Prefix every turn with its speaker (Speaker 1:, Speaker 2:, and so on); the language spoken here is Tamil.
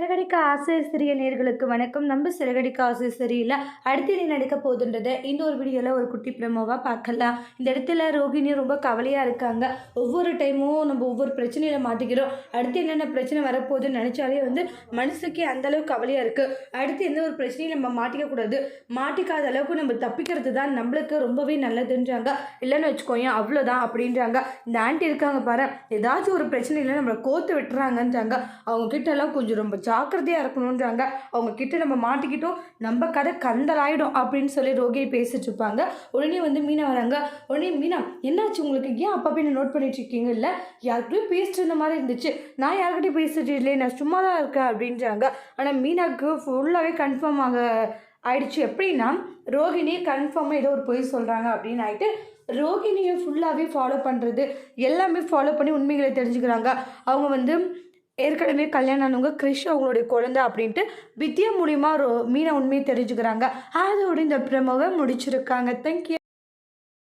Speaker 1: சிறகடிக்க ஆசை சிறிய நேர்களுக்கு வணக்கம். நம்ம சிறகடிக்க ஆசை சரியில்லை அடுத்து நீ நடக்க போகுதுன்றதை இன்னொரு வீடியோவில் ஒரு குட்டி பிரமோவாக பார்க்கலாம். இந்த இடத்துல ரோகிணி ரொம்ப கவலையாக இருக்காங்க. ஒவ்வொரு டைமும் நம்ம ஒவ்வொரு பிரச்சனையில் மாட்டிக்கிறோம். அடுத்து என்னென்ன பிரச்சனை வரப்போகுதுன்னு நினச்சாலே மனசுக்கே அந்தளவுக்கு கவலையாக இருக்குது. அடுத்து எந்த ஒரு பிரச்சனையும் நம்ம மாட்டிக்கக்கூடாது. மாட்டிக்காத அளவுக்கு நம்ம தப்பிக்கிறது தான் நம்மளுக்கு ரொம்பவே நல்லதுன்றாங்க. இல்லைன்னு வச்சுக்கோங்க அவ்வளோதான் அப்படின்றாங்க. இந்த ஆண்டி இருக்காங்க பாரு, ஏதாச்சும் ஒரு பிரச்சனையில் நம்மளை கோத்து விட்டுறாங்கன்றாங்க. அவங்க கிட்டலாம் கொஞ்சம் ரொம்ப ஜாக்கிரதையாக இருக்கணுன்றாங்க. அவங்க கிட்ட நம்ம மாட்டிக்கிட்டோம் நம்ம கதை கந்தலாயிடும் அப்படின்னு சொல்லி ரோகிணி பேசிட்டு இருப்பாங்க. உடனே மீனா வராங்க. உடனே மீனா, என்னாச்சு உங்களுக்கு? ஏன் அப்பா போய் நோட் பண்ணிட்டு இருக்கீங்க? இல்லை யார்கிட்டயும் பேசிட்டு இருந்த மாதிரி இருந்துச்சு. நான் யார்கிட்டயும் பேசிட்டு இல்லையே, நான் சும்மா தான் இருக்கேன் அப்படின்றாங்க. ஆனால் மீனாவுக்கு ஃபுல்லாகவே கன்ஃபார்ம் ஆயிடுச்சு. எப்படின்னா ரோகிணி கன்ஃபார்மாக ஏதோ ஒரு பொய் சொல்கிறாங்க அப்படின்னு ஆகிட்டு ரோகிணியை ஃபுல்லாகவே ஃபாலோ பண்ணுறது எல்லாமே ஃபாலோ பண்ணி உண்மைகளை தெரிஞ்சுக்கிறாங்க. அவங்க ஏற்கனவே கல்யாணம் ஆனவங்க கிறிஷ் அவங்களுடைய குழந்தை அப்படின்ட்டு வித்யா மூலிமா மீனா உண்மையை தெரிஞ்சுக்கிறாங்க. அதோடு இந்த பிரமோவை முடிச்சிருக்காங்க. தேங்க்யூ.